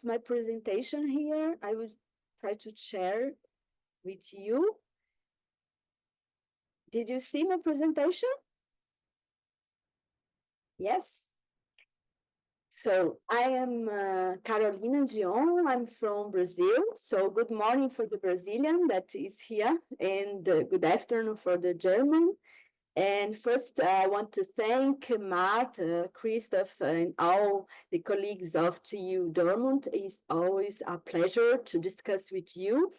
my presentation here. I will try to share with you. Did you see my presentation? Yes. So I am Carolina Andion. I'm from Brazil. So good morning for the Brazilian that is here, and good afternoon for the German. And first, I want to thank Matt, Christoph, and all the colleagues of TU Dortmund. It's always a pleasure to discuss with you.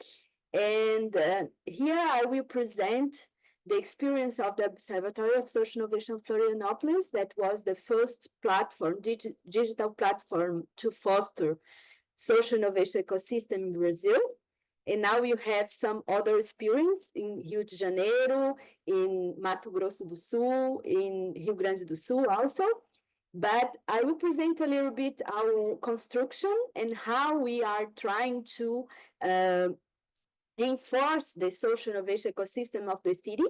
And here I will present the experience of the Observatorium of Social Innovation Florianópolis. That was the first platform, digital platform to foster social innovation ecosystem in Brazil. And now you have some other experience in Rio de Janeiro, in Mato Grosso do Sul, in Rio Grande do Sul also. But I will present a little bit our construction and how we are trying to reinforce the social innovation ecosystem of the city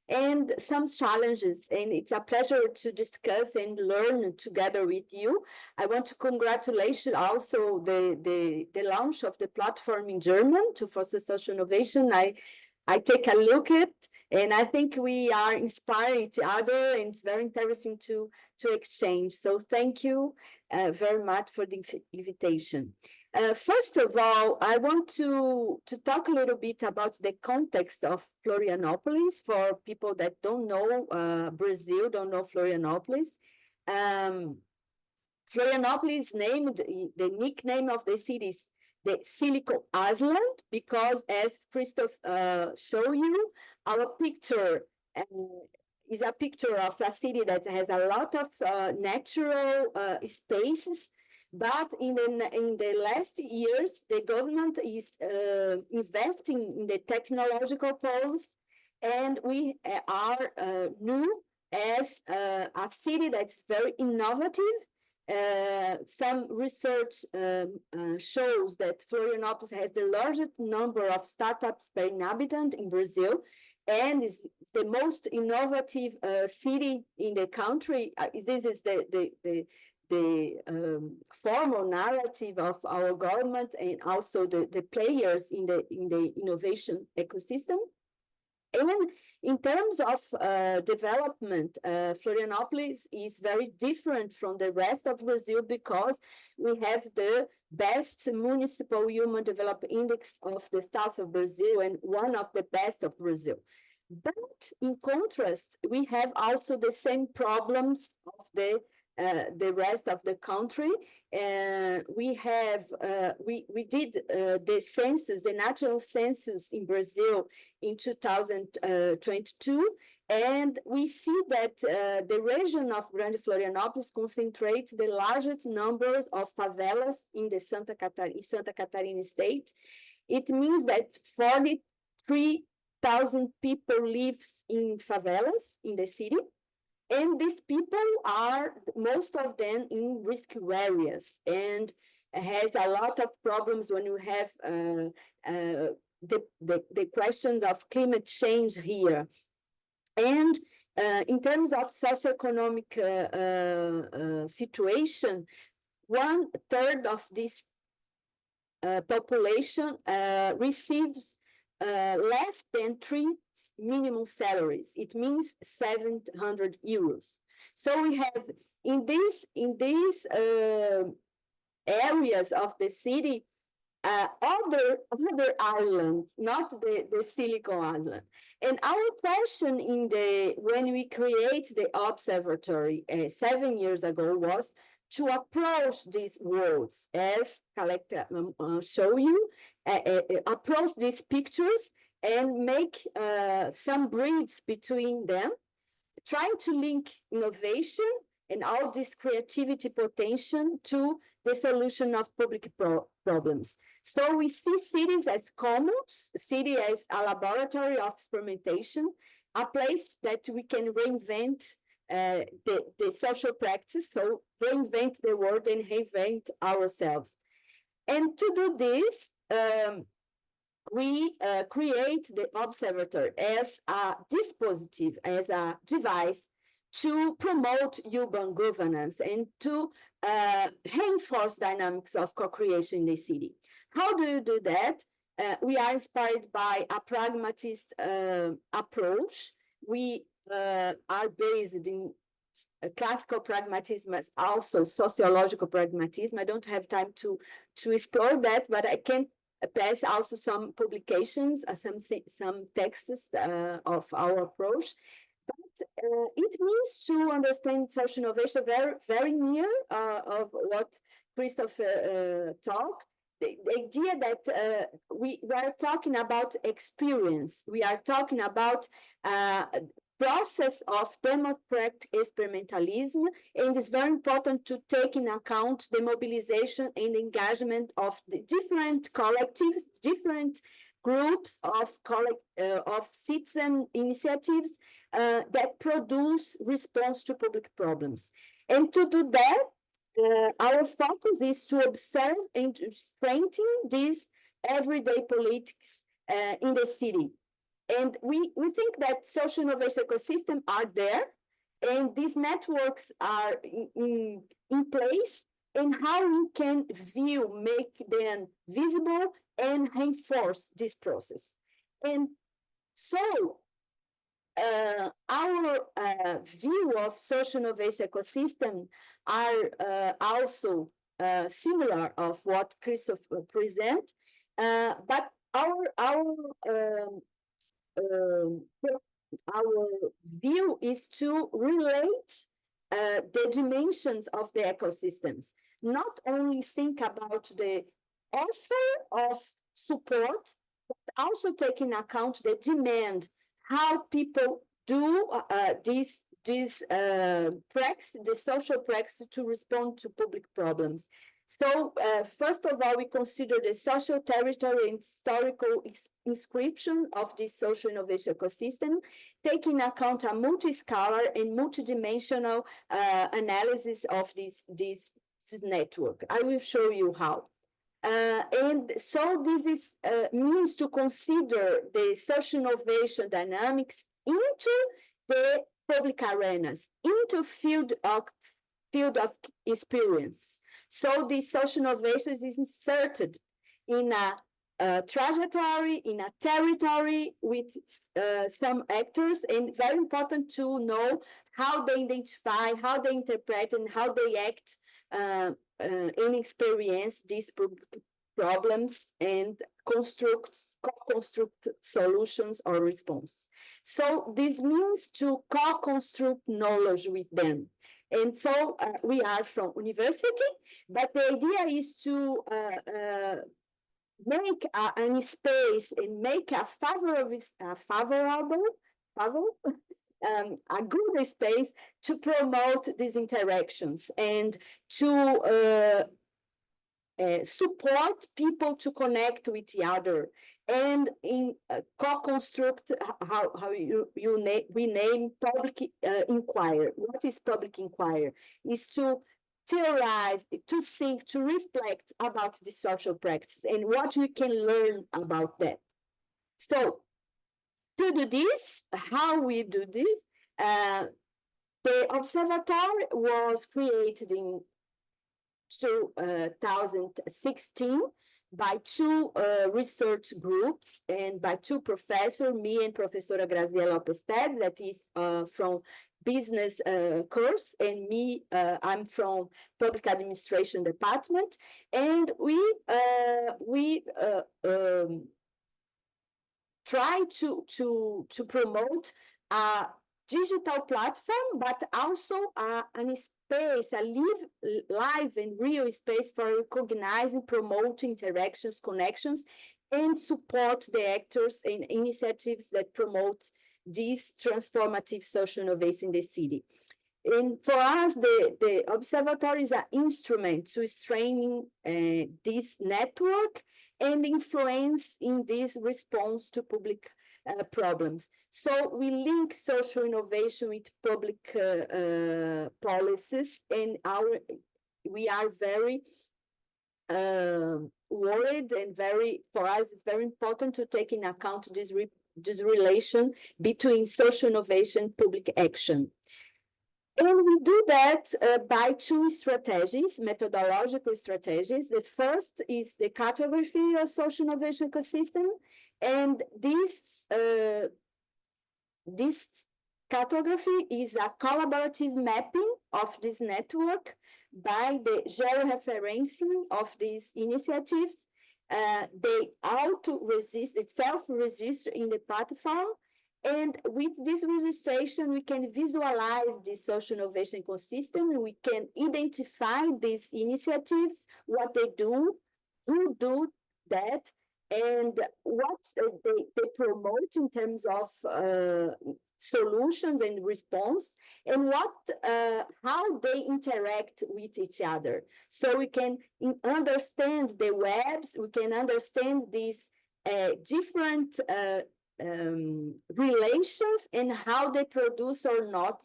and some challenges. And it's a pleasure to discuss and learn together with you. I want to congratulate also the launch of the platform in German to foster social innovation. I take a look at, and I think we are inspiring each other, and it's very interesting to exchange. So thank you very much for the invitation. First of all, I want to talk a little bit about the context of Florianópolis for people that don't know Brazil, don't know Florianópolis. Florianópolis is named, the nickname of the city is the Silicon Island, because as Christoph showed you, our picture is a picture of a city that has a lot of natural spaces. But in the last years, the government is investing in the technological poles, and we are new as a city that's very innovative. Some research shows that Florianópolis has the largest number of startups per inhabitant in Brazil, and is the most innovative city in the country. This is the formal narrative of our government and also the players in the innovation ecosystem. And in terms of development, Florianópolis is very different from the rest of Brazil because we have the best municipal human development index of the south of Brazil and one of the best of Brazil. But in contrast, we have also the same problems of the rest of the country. We did the census, the natural census in Brazil in 2022, and we see that the region of Grande Florianópolis concentrates the largest numbers of favelas in the Santa Catarina state. It means that 43,000 people live in favelas in the city. And these people are, most of them, in risky areas, and has a lot of problems when you have the questions of climate change here. And in terms of socioeconomic situation, 1/3 of this population receives less than 3 minimum salaries. It means 700 euros. So we have in these areas of the city other islands, not the Silicon Island. And our question when we create the observatory 7 years ago was to approach these worlds, as Collecta show you, approach these pictures and make some bridges between them, trying to link innovation and all this creativity potential to the solution of public problems. So we see cities as commons, city as a laboratory of experimentation, a place that we can reinvent the social practice, so reinvent the world and reinvent ourselves. And to do this, we create the observatory as a dispositive, as a device to promote urban governance and to reinforce dynamics of co-creation in the city. How do you do that? We are inspired by a pragmatist approach. We are based in classical pragmatism, as also sociological pragmatism. I don't have time to explore that, but I can pass also some publications, some texts of our approach. But it means to understand social innovation very, very near of what Christoph talked. The idea that we are talking about experience, we are talking about process of democratic experimentalism, and it's very important to take in account the mobilization and engagement of the different collectives, different groups of citizen initiatives that produce response to public problems. And to do that, our focus is to observe and to strengthen these everyday politics in the city. And we think that social innovation ecosystems are there, and these networks are in place, and how we can make them visible and reinforce this process. And so our view of social innovation ecosystem are also similar of what Christoph present, but our view is to relate the dimensions of the ecosystems, not only think about the offer of support, but also take into account the demand, how people do this practice, the social practice to respond to public problems. So first of all, we consider the social territory and historical inscription of this social innovation ecosystem, taking into account a multi-scalar and multidimensional analysis of this network. I will show you how. And so this is means to consider the social innovation dynamics into the public arenas, into field of experience. So the social innovation is inserted in a trajectory, in a territory with some actors, and very important to know how they identify, how they interpret, and how they act and experience these problems and co-construct solutions or response. So this means to co-construct knowledge with them. And so we are from university, but the idea is to make a space and make a good space to promote these interactions and to support people to connect with the other, and in co-construct how we name public inquiry. What is public inquiry? Is to theorize, to think, to reflect about the social practice and what we can learn about that. So to do this, how we do this, the observatory was created in 2016 by two research groups and by two professors, me and Professora Graziella Opested, that is from business course, and me, I'm from public administration department, and we try to promote a digital platform, but also a space, a live and real space for recognizing, promoting interactions, connections, and support the actors and initiatives that promote these transformative social innovation in the city. And for us, the observatory is an instrument to strengthen this network and influence in this response to public problems. So we link social innovation with public policies, and we are very worried, and for us it's very important to take into account this relation between social innovation and public action. And we do that by two strategies, methodological strategies. The first is the cartography of social innovation ecosystem, and this cartography is a collaborative mapping of this network by the georeferencing of these initiatives. They auto-register, self-register in the platform. And with this registration, we can visualize the social innovation ecosystem. We can identify these initiatives, what they do, who do that, and what they promote in terms of solutions and response, and how they interact with each other. So we can understand the webs, we can understand these different relations and how they produce or not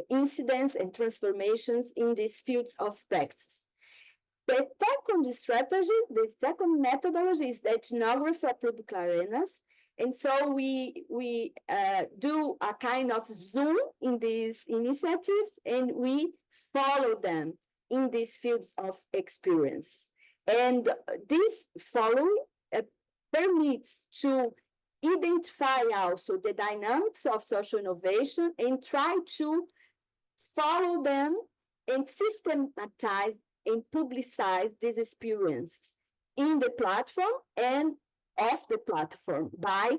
incidents and transformations in these fields of practice. The second strategy, the second methodology is the ethnography of public arenas. And so we do a kind of zoom in these initiatives, and we follow them in these fields of experience. And this following permits to identify also the dynamics of social innovation and try to follow them and systematize and publicize these experiences in the platform and off the platform by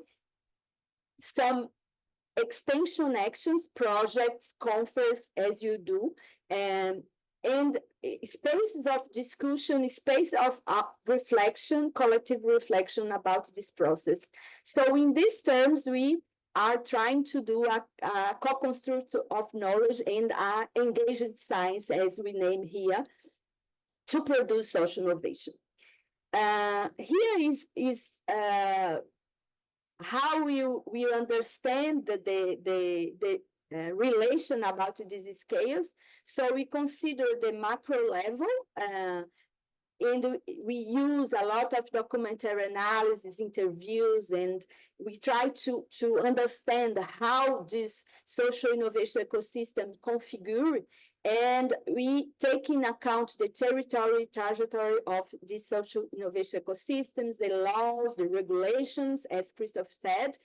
some extension actions, projects, conferences, as you do, and spaces of discussion, space of reflection, collective reflection about this process. So in these terms, we are trying to do a co-construct of knowledge and engaged science, as we name here, to produce social innovation. Here is how we understand the relation about these scales. So we consider the macro level, and we use a lot of documentary analysis, interviews, and we try to understand how this social innovation ecosystem configure, and we take in account the trajectory of these social innovation ecosystems, the laws, the regulations, as Christoph said,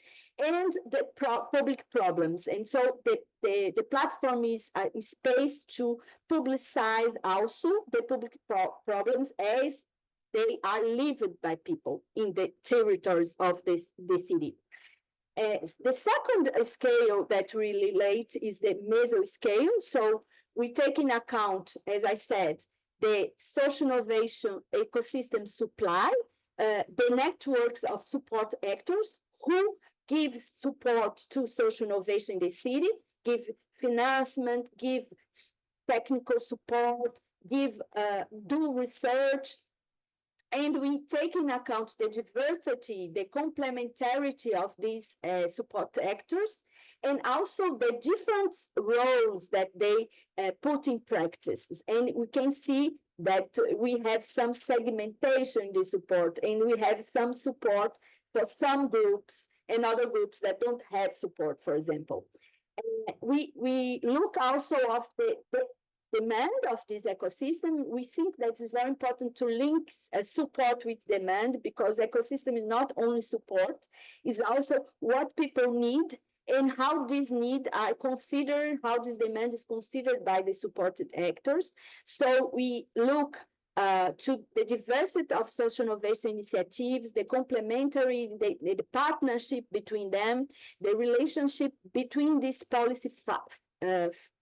and the public problems. And so the platform is a space to publicize also the public problems as they are lived by people in the territories of the city. The second scale that we relate is the mesoscale. So we take in account, as I said, the social innovation ecosystem supply, the networks of support actors who give support to social innovation in the city, give financement, give technical support, do research. And we take in account the diversity, the complementarity of these support actors, and also the different roles that they put in practice. And we can see that we have some segmentation in the support, and we have some support for some groups and other groups that don't have support, for example. We look also of the demand of this ecosystem. We think that it's very important to link support with demand, because ecosystem is not only support, it's also what people need and how these needs are considered, how this demand is considered by the supported actors. So we look to the diversity of social innovation initiatives, the complementary, the partnership between them, the relationship between these policy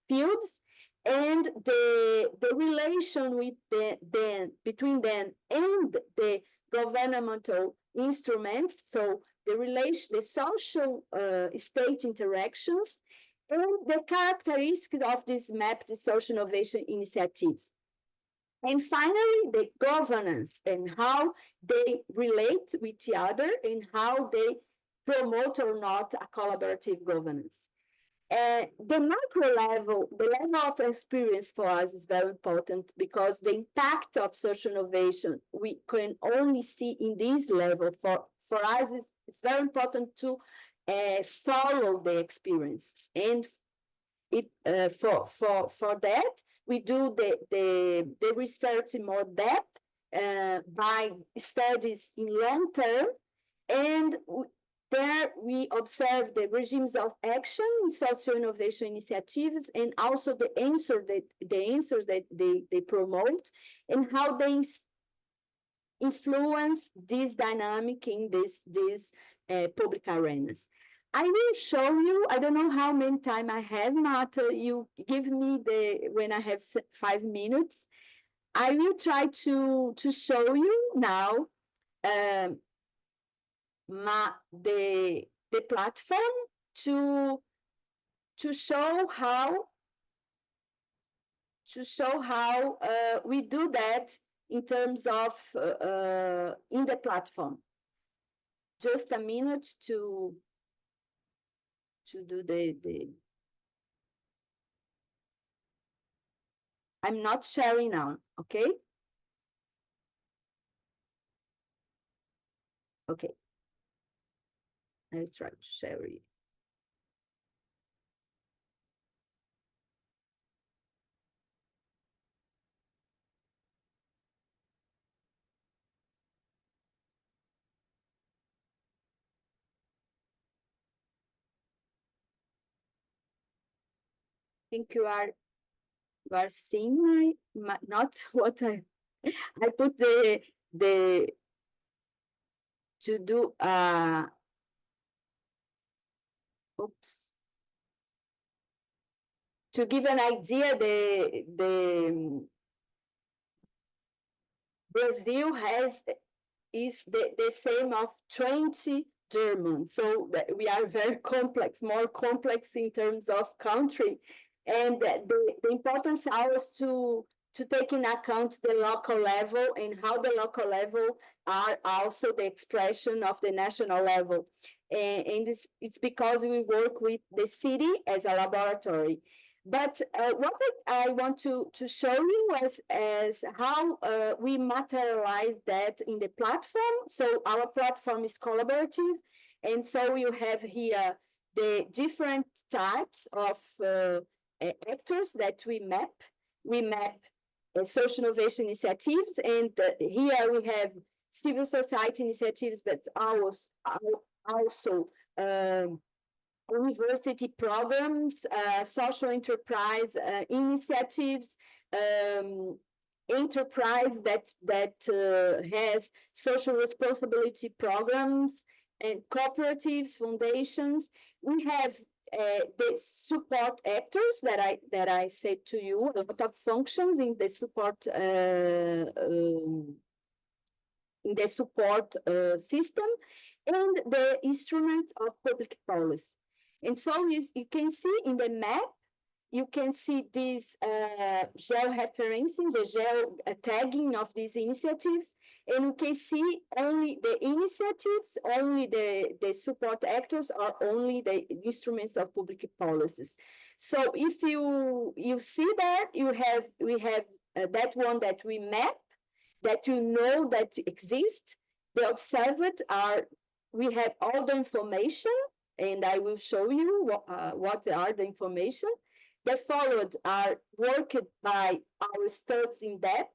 fields, and the relation with between them and the governmental instruments. So the social state interactions, and the characteristics of these mapped social innovation initiatives. And finally, the governance and how they relate with each other and how they promote or not a collaborative governance. The macro level, the level of experience for us is very important, because the impact of social innovation we can only see in this level. For us, it's very important to follow the experience and for that, we do the research in more depth by studies in long term, and there we observe the regimes of action in social innovation initiatives, and also the answers that they promote, and how they influence this dynamic in these public arenas. I will show you, I don't know how many time I have, but you give me when I have 5 minutes. I will try to show you now the platform to show how we do that in terms of in the platform. Just a minute to do the I'm not sharing now, okay? Okay. I'll try to share it. I think you are seeing my not what I put the to do oops, to give an idea, the Brazil is the same of 20 German, so we are very complex, more complex in terms of country, and the importance is to take in account the local level, and how the local level are also the expression of the national level. And it's because we work with the city as a laboratory. But what I want to show you as how we materialize that in the platform. So our platform is collaborative, and so you have here the different types of actors that we map. We map social innovation initiatives, and here we have civil society initiatives, but also university programs, social enterprise initiatives, enterprise that has social responsibility programs, and cooperatives, foundations. We have the support actors that I said to you, a lot of functions in the support system, and the instrument of public policy. And so you can see in the map, you can see this geo-referencing, the geo-tagging of these initiatives, and you can see only the initiatives, only the support actors, or only the instruments of public policies. So if you see that, we have that one that we map, that you know that exists. The observed we have all the information, and I will show you what are the information. The followed are worked by our studies in depth,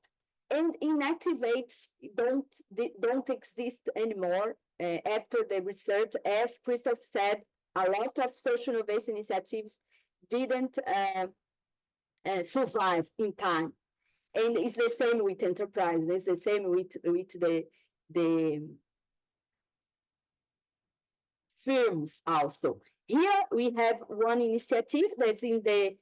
and inactivates don't exist anymore after the research. As Christoph said, a lot of social innovation initiatives didn't survive in time. And it's the same with enterprise. It's the same with the firms also. Here we have one initiative that's in the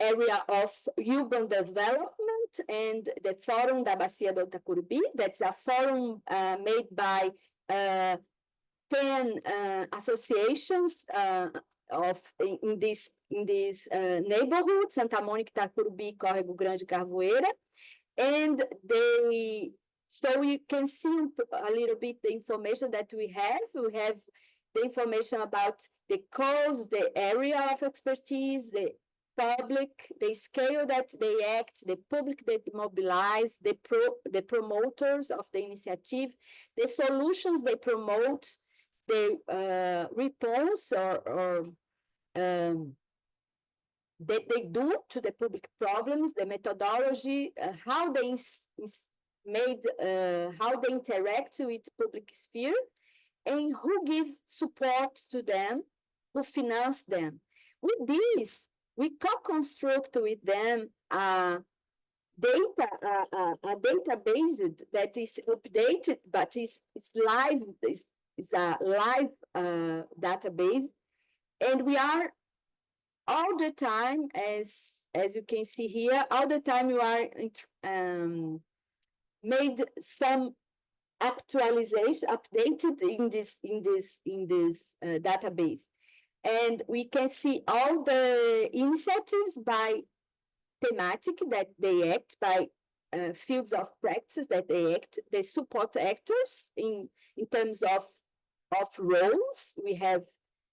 area of urban development, and the Fórum da Bacia do Itacurubi. That's a forum made by 10 associations in this neighborhood, Santa Mônica, Itacurubi, Córrego Grande, Carvoeira. And so you can see a little bit the information that we have. We have the information about the cause, the area of expertise, the public, the scale that they act, the public that mobilize, the promoters of the initiative, the solutions they promote, the response or that they do to the public problems, the methodology, how they how they interact with public sphere, and who give support to them, who finance them. With this, we co-construct with them a database that is updated, but it's live, it's a live database, and we are all the time, as you can see here, all the time you are made some actualization, updated in this database, and we can see all the initiatives by thematic that they act, by fields of practice that they act. They support actors in terms of roles. We have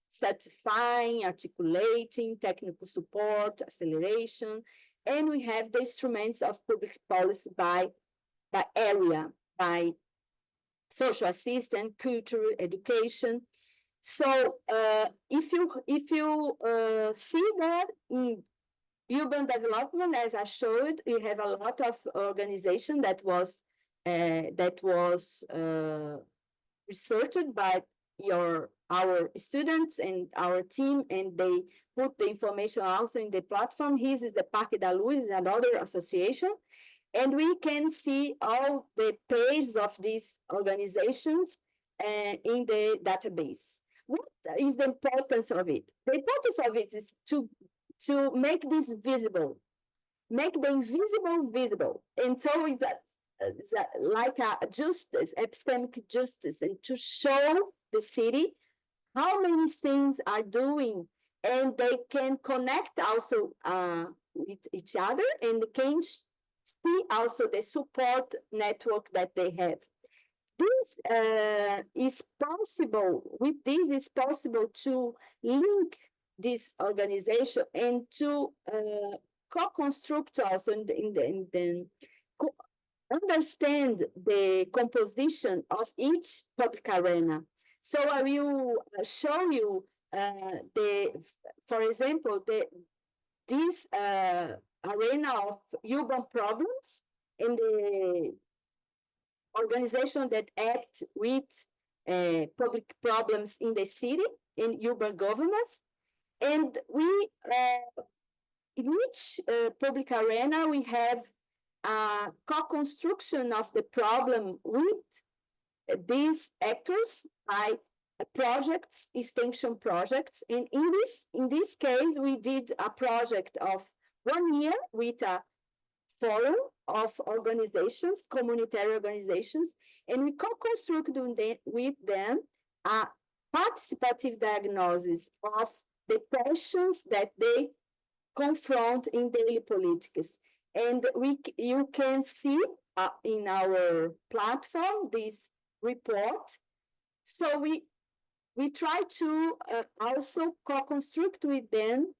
certifying, articulating, technical support, acceleration, and we have the instruments of public policy by area, by social assistance, culture, education. So if you see that in urban development, as I showed, you have a lot of organization that was researched by our students and our team, and they put the information also in the platform. His is the Parque da Luz, another association, and we can see all the pages of these organizations in the database. What is the importance of it? The importance of it is to make this visible, make the invisible visible. And so it's like a justice, epistemic justice, and to show the city how many things are doing, and they can connect also with each other, and they can see also the support network that they have. This is possible, with this is possible to link this organization and to co-construct also understand the composition of each public arena. So I will show you for example, this arena of urban problems and the organization that act with public problems in the city, in urban governance. And we, in each public arena, we have a co-construction of the problem with these actors by projects, extension projects. And in this case, we did a project of 1 year with a forum of organizations, communitary organizations, and we co-construct with them a participative diagnosis of the questions that they confront in daily politics. And you can see in our platform this report. So we try to also co-construct with them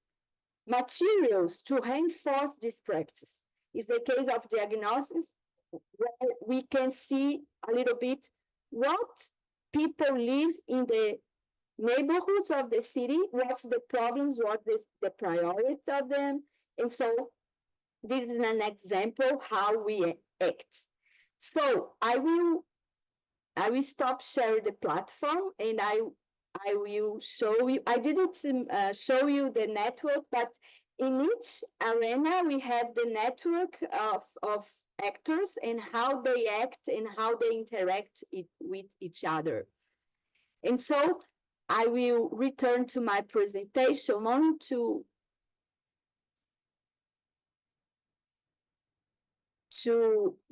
materials to reinforce this practice. It's the case of diagnosis, where we can see a little bit what people live in the neighborhoods of the city, what's the problems, what is the priority of them. And so this is an example how we act. So I will stop sharing the platform, and I will show you. I didn't show you the network, but in each arena we have the network of actors and how they act and how they interact with each other. And so I will return to my presentation on to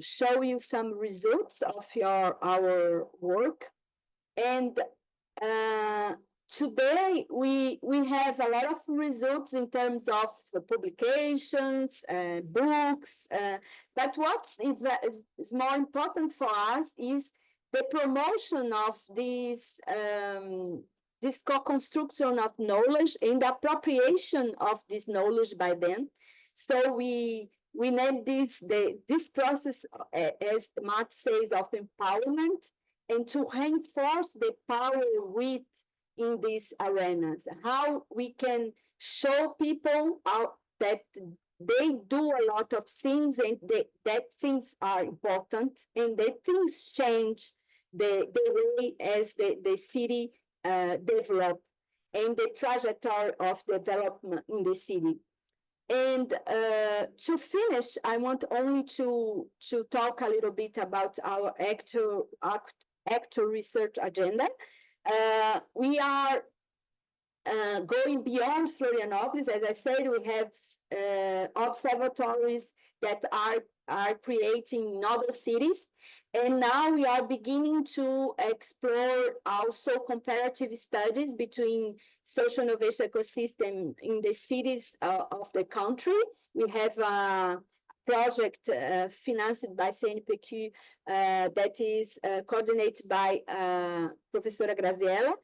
show you some results of our work. And today we have a lot of results in terms of publications, books, but what is more important for us is the promotion of this co-construction of knowledge and the appropriation of this knowledge by them. So we name this process, as Mark says, of empowerment, and to reinforce the power in these arenas, how we can show people that they do a lot of things, and that things are important, and that things change the way as the city develop and the trajectory of development in the city. And to finish, I want only to talk a little bit about our actor research agenda. We are going beyond Florianópolis. As I said, we have observatories that are creating in other cities. And now we are beginning to explore also comparative studies between social innovation ecosystem in the cities of the country. We have a project financed by CNPq that is coordinated by Professora Graziella,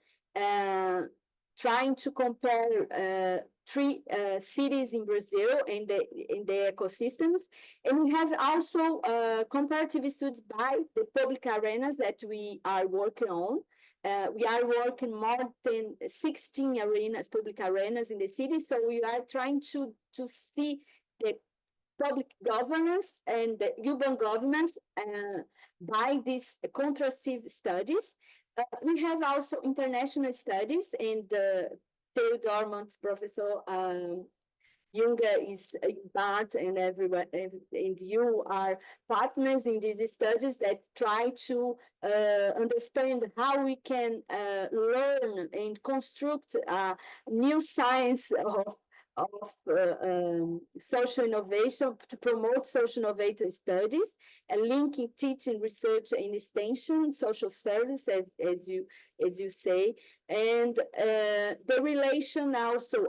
trying to compare three cities in Brazil in the ecosystems. And we have also comparative studies by the public arenas that we are working on. We are working more than 16 arenas, public arenas in the city. So we are trying to see the public governance and the urban governance by these contrastive studies. We have also international studies, and Theo Dormont's Professor Junger is part, and everyone, and you are partners in these studies that try to understand how we can learn and construct new science of social innovation, to promote social innovative studies, and linking teaching, research, and extension, social service, as you say, and the relation also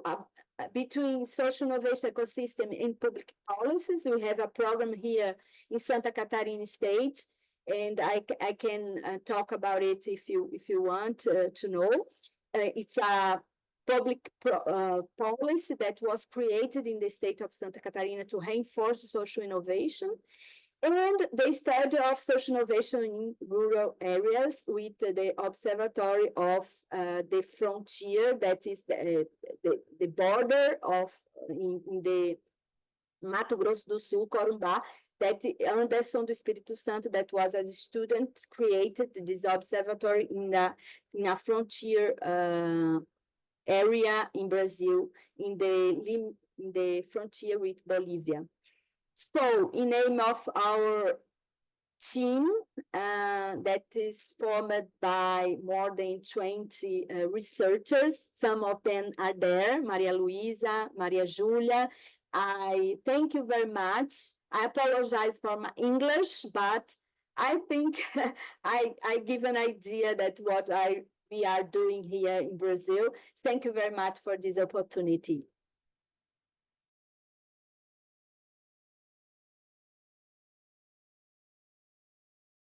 between social innovation ecosystem and public policies. We have a program here in Santa Catarina State, and I can talk about it if you want to know. It's a public policy that was created in the state of Santa Catarina to reinforce social innovation, and the study of social innovation in rural areas with the Observatory of the Frontier, that is the border of in the Mato Grosso do Sul, Corumbá, that Anderson do Espírito Santo, that was as a student, created this observatory in a frontier area in Brazil, in the frontier with Bolivia. So, in name of our team that is formed by more than 20 researchers, some of them are there, Maria Luisa, Maria Julia. I thank you very much. I apologize for my English, but I think I give an idea that what we are doing here in Brazil. Thank you very much for this opportunity.